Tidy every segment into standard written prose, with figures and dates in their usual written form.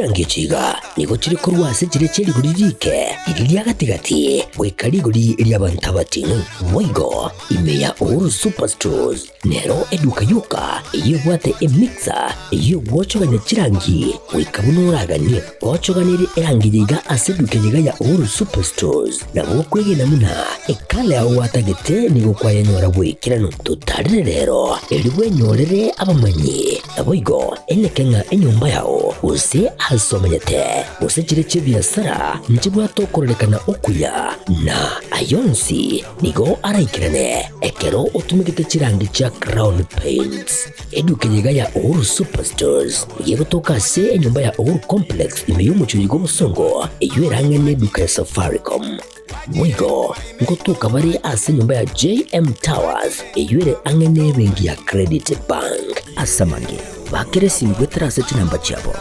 Chirangichiga niko chiri kurwase chiri chiri guririke iriya gatigati wekariguri iriya bantabatinu Moigo imeya Uhuru Superstores nero eduka yuka iyo bwate emixer iyo bwochoganya chirangi wekabunuraganye bwochoganire erangiyiga aseduke yiga ya Uhuru Superstores nabo kwegena muna ekale aho watagete niko kwayanyora wekirano tutarire rero eriwe nyorere abamanyi Moigo enekenga enyumba yao use hasomanyete use chire chibiasara njibwa tokorekana okuya na ayonsi nigo araikirane ekero utumikite chirangi cha Crown Paints eduke yiga ya Uhuru Superstores yego tokase enyumba ya Uhuru Complex imeyumucho yigo musongo eyuerange neduka ya Safaricom Moigo ngotuka bari ase nyumba ya JM Towers eyuere angene bengi ya Credit Bank asamange bakire simu terase chinamba chabo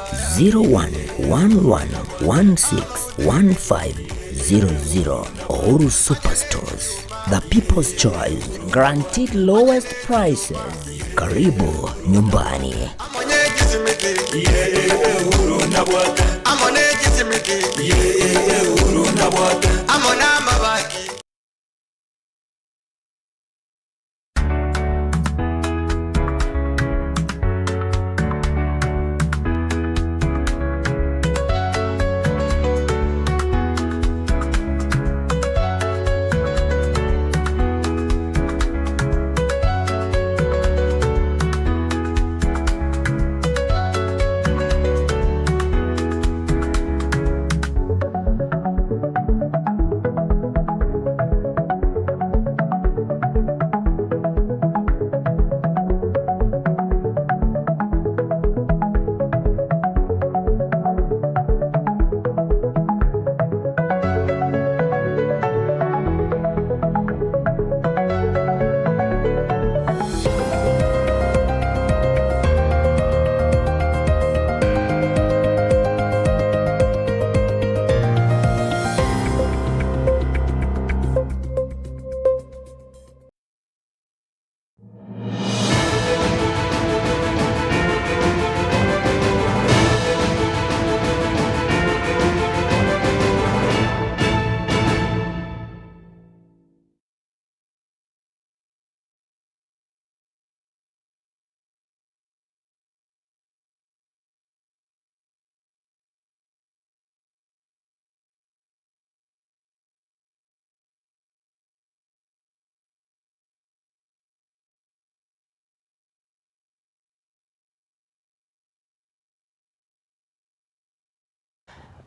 0111161500 Uhuru Superstores, the people's choice, guaranteed lowest prices. Karibu nyumbani.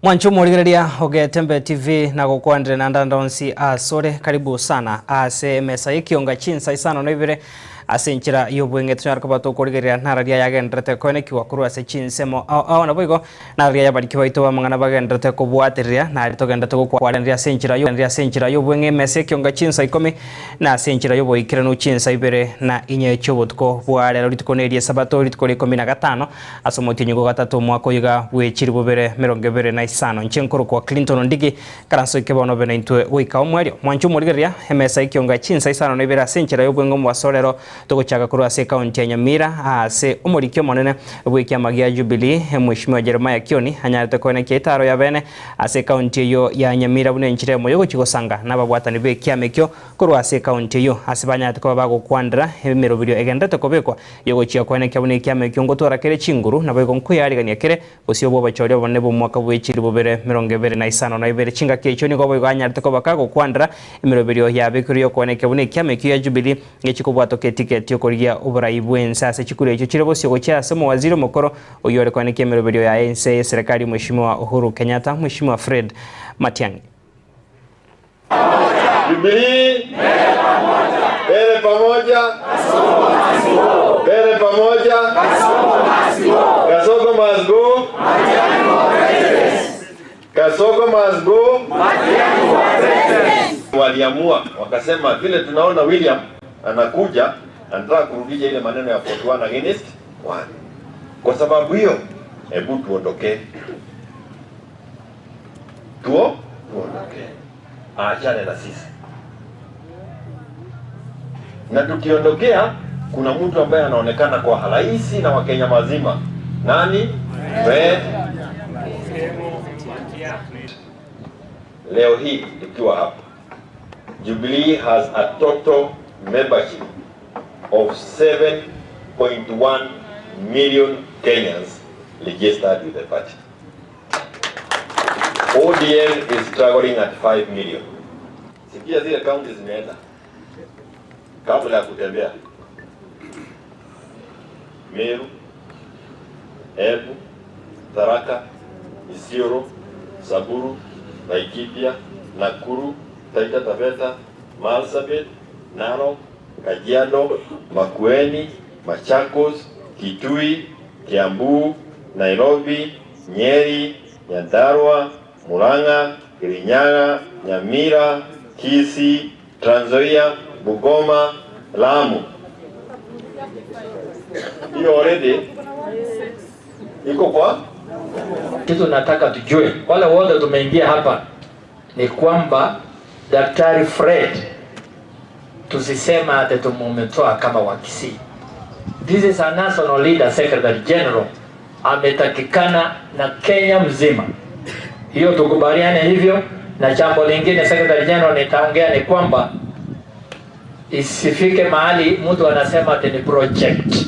Mwancho mwaligereria Ogetembe TV na gukwandire na ndandonsi asore karibu sana ase mesa ikionga chinsa isano noibire ase nchira yobwenge tunyarka bato kurigeria nararia yagendrete konekiwa kuru ase chinsemo awo naboigo nararia yabarikiwa ito bamangana bagendrete kubwatiria na ritogendete gukwarandia ase nchira yobwenge mesa ikionga chinsa ikomi na ase nchira yoboikire no chinsa ibere na inye chobotko bware ritikonerie sabato ritikore 15 asomoti nyugo gatatu mwako yiga wechiri bobere 25 nchenkoro kwa Clinton Ndigi karanso ikebono bene intwe wika omwario mwancho mwaligeria mesa ikionga chinsa isano noibere ase nchira yobwenge mwasorero tugochaga kuru ase kaunti ya Nyamira ase omorikyo monene bwiki amagia Jubilee mheshimiwa Jeremiah Kioni anyarete kwene kitaro ya bene ase kaunti yo ya Nyamira bune nchire moyo gochigosanga nababwatani be kiamekyo kuru ase kaunti yo ase banyarete ko bagokwandira emirobiryo egendete kobekwa yogochia kwene kyabune kiamekyo ngotora kere chinguru nabego nkuyarigania kere osio bo bachoryo bone bo mwaka bwechiri bobere 25 na ibere chinga kecho ni gobo anyarete ko bakago kwandira emirobiryo yabekuriyo kwene kyabune kiamekyo ya Jubilee ngechikobwato ketike tiokoria uburayibu ensase chikure echo chirebo syo gocha semo waziri mukoro oyore kwa neke merobero ya ense serikali mheshimiwa Uhuru Kenyatta mheshimiwa Fred Matiang'i Jubilee mbele pamoja mbele pamoja Kasongo must go Kasongo must go waliamua wakasema vile tunaona William anakuja anataka kurudisha ile maneno ya 41 against 1. Kwa sababu hiyo hebu tuondoke. Tuondoke. Aachane na sisi. Na tukiondokea kuna mtu ambaye anaonekana kwa halisi na Wakenya mazima. Nani? Fred Leo hii tukiwa hapa, Jubilee has a total membership of 7.1 million Kenyans registered with the party. ODM is struggling at 5 million. Sikia zile kaunti zimeenda kabla ya kutembea: Meru, Embu, Tharaka, Isiolo, Samburu, Laikipia, Nakuru, Taita Taveta, Marsabit, Narok, Kajiado, Makueni, Machakos, Kitui, Kiambu, Nairobi, Nyeri, Nyandarua, Murang'a, Kirinyaga, Nyamira, Kisii, Trans Nzoia, Bungoma, Lamu. Hiyo already iko kwa kitu. Nataka tujue wale wote tumeingia hapa ni kwamba Daktari Fred tusisema ate tumumetoa kama wakisi. This is a national leader, Secretary General ametakikana na Kenya mzima. Hiyo tukubaliane hivyo. Na jambo lingine Secretary General nitaongea ni kwamba isifike mahali mtu anasema ati ni project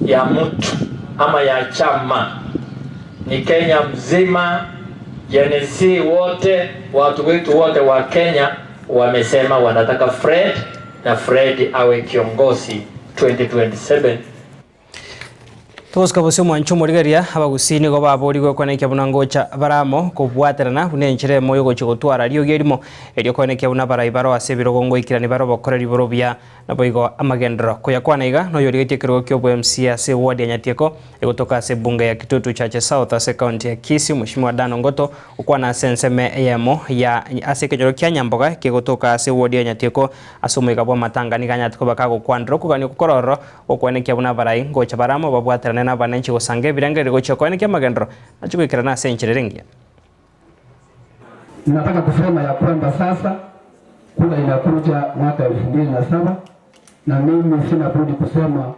ya mtu ama ya chama. Ni Kenya mzima, JNC wote, watu wetu wote wa Kenya wamesema wanataka Fred na Fred awe kiongozi 2027. Toska bose mwancho morigeria abagusini go babori go kwaneke bunangocha baramo kubwaterana bunenchire moyo go chigotwara rio gerimo erio kwaneke buna baraibaro asebiro gongo ikirani baro bokoreri borobia na boigo amagendro koya kwanaiga no yori getekero kyo bo MCA se ward ya Nyatieko egotoka se bunge ya Kitutu Chache South ase county ya Kisii Mheshimiwa Dan Ngoto ukwana senseme yemo ya ase kenyoro kya Nyamboga kegotoka se ward ya Nyatieko asomoiga bo matangani ganyatiko bakago kwandro kugani kukororo okwaneke buna barai ngocha baramo babwaterana na bananchi gosange birangere gocha kwa niki magendro achukikira na senchirengia. Nataka kusema ya kwamba sasa kura inakuja mwaka 2007 na mimi sina budi kusema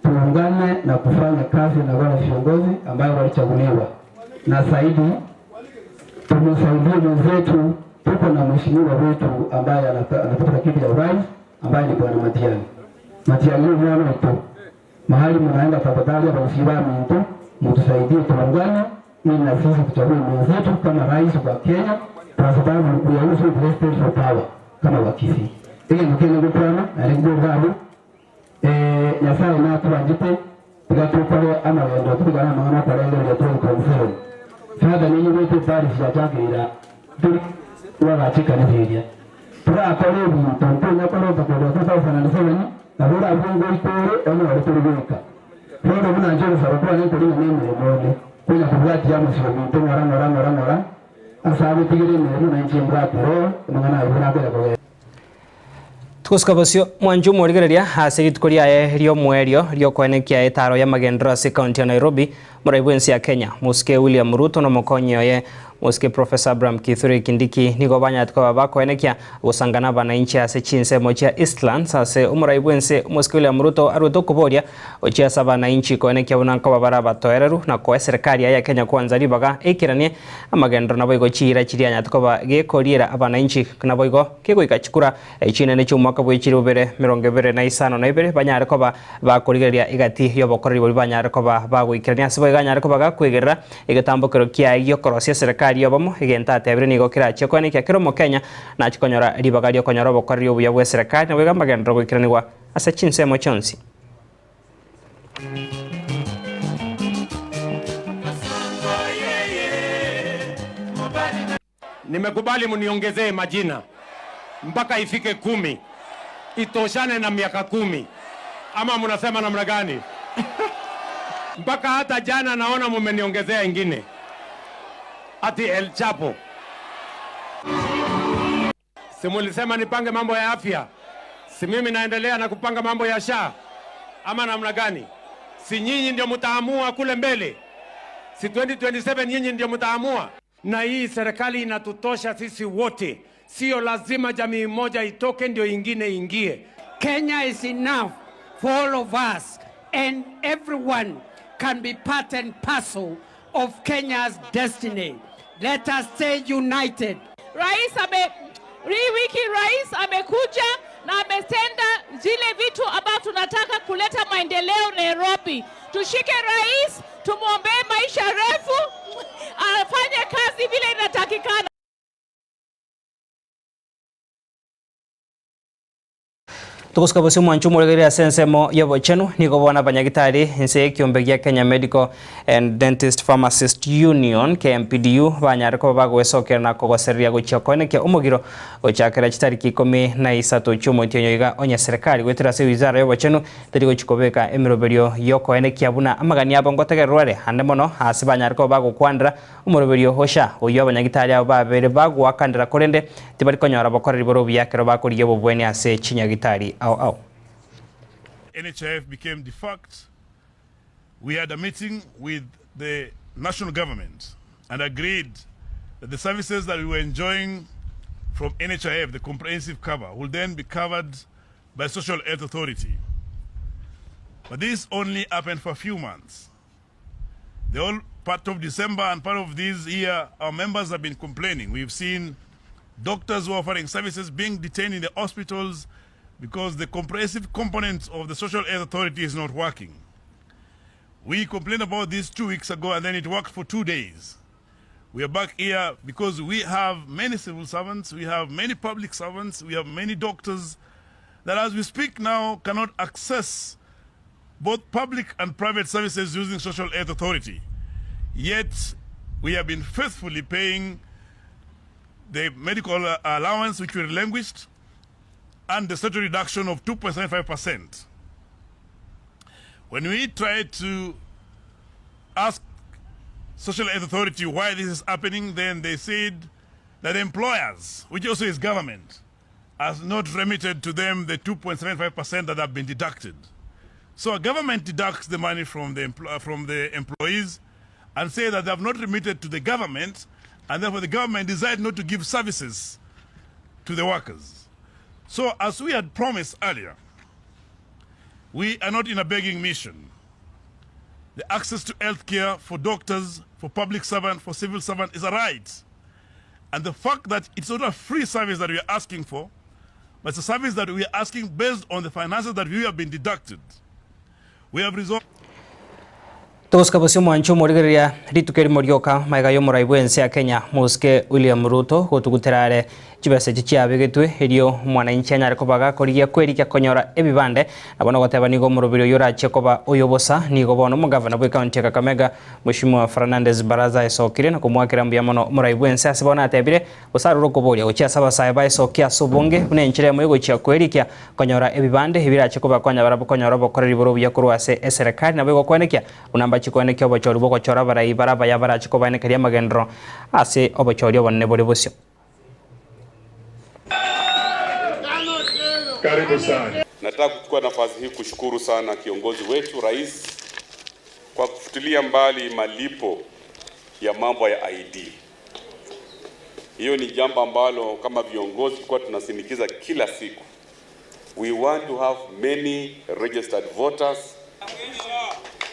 tuungane na kufanya kazi na wale viongozi ambao walichaguliwa, na zaidi tumesaidia wenzetu. Tuko na mheshimiwa wetu ambaye anapata kiti cha urais ambaye ni Bwana Matiang'i mwana wetu. Mahali mnaenda tafadhali ya usiwa mtu mtusaidie tuungane ili na sisi tuchague mwenzetu kama rais wa Kenya, kwa sababu we are also blessed for power kama wakisi. Ile mkeni ngopana na ndio gabu nyasaye na tuanjite tukatupale ama wendo tukana maana kwa leo ya 2027. Sasa ninyi wote bali sijatagirira tuli wagachika nihiria turakore bintu mpenya kwa leo kwa 2007 na bora abungo itore ono aliturugika ndio mna njoro sababu ni kulinga nini mbone kuna kubwati ya msio bintu ngora asabe tigire nero na nchi mbwati ro mangana ibuna kwa Tukoska basio mwanju morigereria hasiri tukoria rio mwerio rio kwanekia etaro ya magendro ase county ya Nairobi muraibwensi ya Kenya muske William Ruto no mokonyo ye muske Professor Abraham Kithure Kindiki nigo banyatiko babako enekia gusangana bananchi ase chinse mocha Eastlands ase umuraibwensi muske William Ruto aruto kuboria ochia saba bananchi koenekia bunanka babara batoereru na kwa serikali ya Kenya kwanza ribaga ekiranie amagendro na boigo chira chiria nyatiko ba gekoriera abananchi na boigo kego ikachukura chine ne chumaka bwechiri ubere 25 na ibere banyare ko bakorigeria igati yo bokoreri boli banyare ko bagwikirania sibo iganyare ko bagakwegerera igatambokero kia iyo korosia serikali yobamo igenta atebire nigo kirache ko ni kiromo Kenya na chikonyora ribaga ryo konyora bokoreri obuya bwa serikali na bwega magendro gwikiranirwa ase chinsemo chonsi. Nimekubali muniongezee majina mpaka ifike 10 itoshane na miaka 10 ama mnasema namna gani? Mpaka hata jana naona mumeniongezea ingine ati El Chapo. Si mulisema nipange mambo ya afya, si mimi naendelea na kupanga mambo ya SHA ama namna gani? Si nyinyi ndio mtaamua kule mbele? Si 2027 nyinyi ndio mtaamua? Na hii serikali inatutosha sisi wote. Sio lazima jamii moja itoke ndio ingine ingie. Kenya is enough for all of us, and everyone can be part and parcel of Kenya's destiny. Let us stay united. Rais amekuja na ametenda zile vitu ambavyo tunataka kuleta maendeleo Nairobi. Tushike rais, tumuombee maisha refu, afanye kazi vile inatakikana. Tukuska bosi mwanchu muregeria sensemo yobo chenu niko bona banyagitari nse kiombe gya Kenya Medical and Dentist Pharmacist Union KMPDU banyariko bagwesokera na kogoseria guchokone kya umugiro gochakira chitariki 13 chumo tyenyoiga onya serikali gwetira se wizara yobo chenu tari gochikobeka emiroberio yoko ene kyabuna amagani abo ngotegerware hande mono hasi banyariko bagukwandira umuroberio hosha oyo banyagitari abo babere bagwakandira korende tibari konyora bakorera boro byakero bakoriye bobweni ase chinyagitari. NHIF became de facto. We had a meeting with the national government and agreed that the services that we were enjoying from NHIF, the comprehensive cover, will then be covered by Social Health Authority. But this only happened for a few months. The whole part of December and part of this year, our members have been complaining. We've seen doctors who are offering services being detained in the hospitals because the comprehensive component of the Social Health Authority is not working. We complained about this 2 weeks ago and then it worked for 2 days. We are back here because we have many civil servants, we have many public servants, we have many doctors that as we speak now cannot access both public and private services using Social Health Authority. Yet we have been faithfully paying the medical allowance which we relinquished and the statutory reduction of 2.75%. When we tried to ask Social Health Authority why this is happening, then they said that employers, which also is government, has not remitted to them the 2.75% that have been deducted. So a government deducts the money from the employees and say that they have not remitted to the government, and therefore the government decided not to give services to the workers. So as we had promised earlier, we are not in a begging mission. The access to health care for doctors, for public servant, for civil servant is a right. And the fact that it's not a free service that we are asking for, but it's a service that we are asking based on the finances that we have been deducted. We have resolved. Tukuska bosi mwanchu muregeria ritukeri morioka maiga yo muraibwense ya Kenya muske William Ruto gotuguterare chibese chiabegetwe erio mwananchi anyare kobaga korigia kwerikia konyora ebibande abono goteba nigo murobirio yora chekoba oyobosa nigo bono mugavana bwe county ya Kakamega Mheshimiwa Fernandez Baraza esokire na kumwakira mbia mono muraibwense asibona atebire busaruro koboria gochia saba saiba esokia sobonge bunenchire moyo gochia kwerikia konyora ebibande ebira chekoba konya barabo konyora bokoreri boro bya kurwase serikali na bego kwenekia unamba chikwenekya obochori bwo gochora barai baraba ya bara chikoba ne karia magendro ase obochori obonne bori busyo. Karibu sana. Nataka kuchukua nafasi hii kushukuru sana kiongozi wetu Rais kwa kufutilia mbali malipo ya mambo ya ID. Hiyo ni jambo ambalo kama viongozi kwa tunasinikiza kila siku. We want to have many registered voters.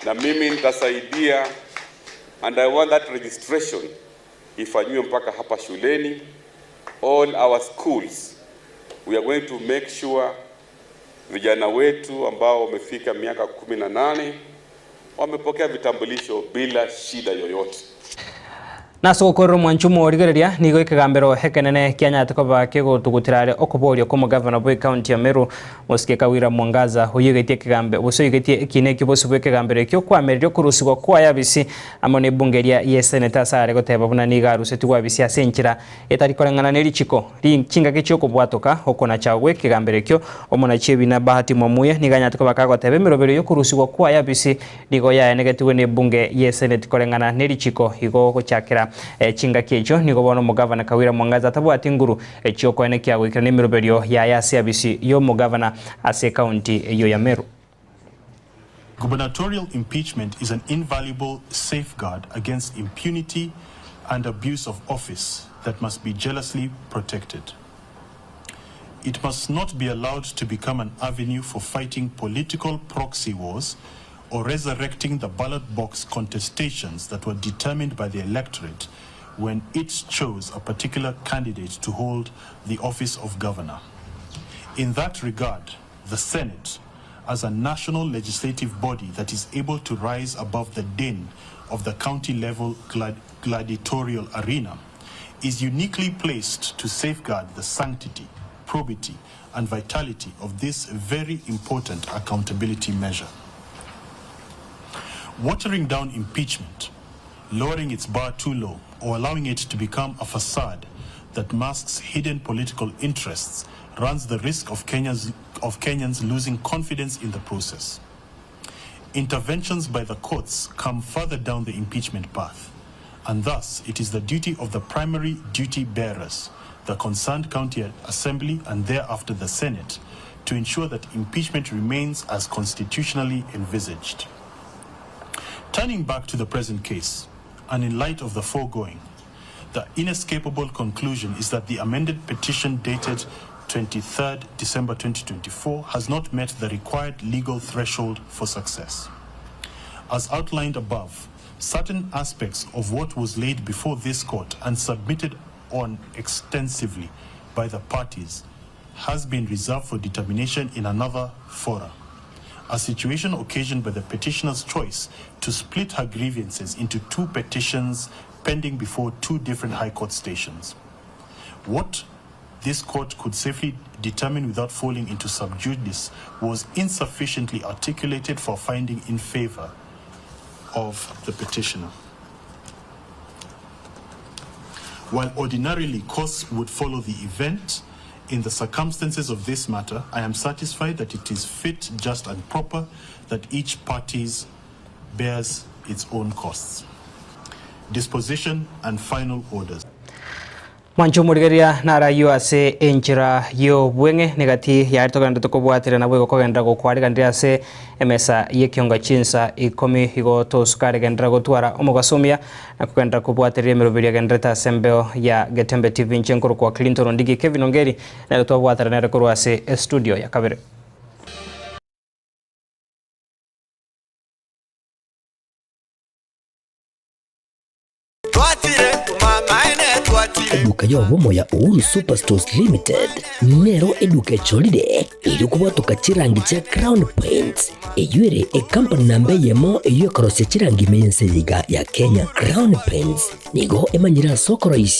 Na mimi nitasaidia, and I want that registration ifanywe mpaka hapa shuleni, all our schools. We are going to make sure vijana wetu ambao wamefika miaka 18 wamepokea vitambulisho bila shida yoyote. Naso korro mwanchumo origereria nigo ikagambero hekenene Kenya takoba kego tugutirare okoborio komo governor boy county ya Meru Muske Kawira Mwangaza hoyigetie kigambe busoyigetie kineki bosubwe kigambero kyo kwamerio kurusigwa kwa yabisi amone bungeria ye senator sare goteba buna niga ruseti wa bisi asenchira etarikorangana neri chiko rinkinga kicho kubwatoka okona chagwe kigambero kyo omona chebi na bahati mwamuye niganya takoba kagotebe mirobero yo kurusigwa kwa yabisi nigo ya negative ne bunge ye senate korangana neri chiko igo gochakira chinga kecho nigo bono mugavana Kawira Mwangaza tabwati nguru chioko ene kya gwikira ne miroberio ya CBC yo mugavana ase county yo ya Meru. Gubernatorial impeachment is an invaluable safeguard against impunity and abuse of office that must be jealously protected. It must not be allowed to become an avenue for fighting political proxy wars or resurrecting the ballot box contestations that were determined by the electorate when it chose a particular candidate to hold the office of governor. In that regard, the Senate, as a national legislative body that is able to rise above the din of the county-level gladiatorial arena, is uniquely placed to safeguard the sanctity, probity, and vitality of this very important accountability measure. Watering down impeachment, lowering its bar too low, or allowing it to become a facade that masks hidden political interests runs the risk of Kenyans losing confidence in the process. Interventions by the courts come further down the impeachment path, and thus it is the duty of the primary duty bearers, the concerned county assembly and thereafter the Senate, to ensure that impeachment remains as constitutionally envisaged. Turning back to the present case, and in light of the foregoing, the inescapable conclusion is that the amended petition dated 23rd December 2024 has not met the required legal threshold for success. As outlined above, certain aspects of what was laid before this court and submitted on extensively by the parties has been reserved for determination in another fora, a situation occasioned by the petitioner's choice to split her grievances into two petitions pending before two different high court stations. What this court could safely determine without falling into sub judice was insufficiently articulated for finding in favor of the petitioner. While ordinarily courts would follow the event, in the circumstances of this matter, I am satisfied that it is fit, just, and proper that each party bears its own costs. Disposition and final orders. Mwancho murigeria nara yuase enjira yo bwenge negati ya tokanda tokobwatira na bwego kogenda gukwarigandira se emesa yekionga chinsa ikomi higo to sukari gendra gotwara omugosomia na kugenda kubwatira emirubiri gendreta sembeo ya Getembe TV nchenkuru kwa Clinton Ndigi Kevin Ongeri na tobwatira na rekorwa se studio ya Kabere. Eduka yo bomo ya Uhuru Superstores Limited nero eduka echolide ilikuwa tokachirangi cha Crown Paints eyuere company nambe yemo eyo korose chirangi meyense ya Kenya. Crown Paints nigo emanyira soko raisi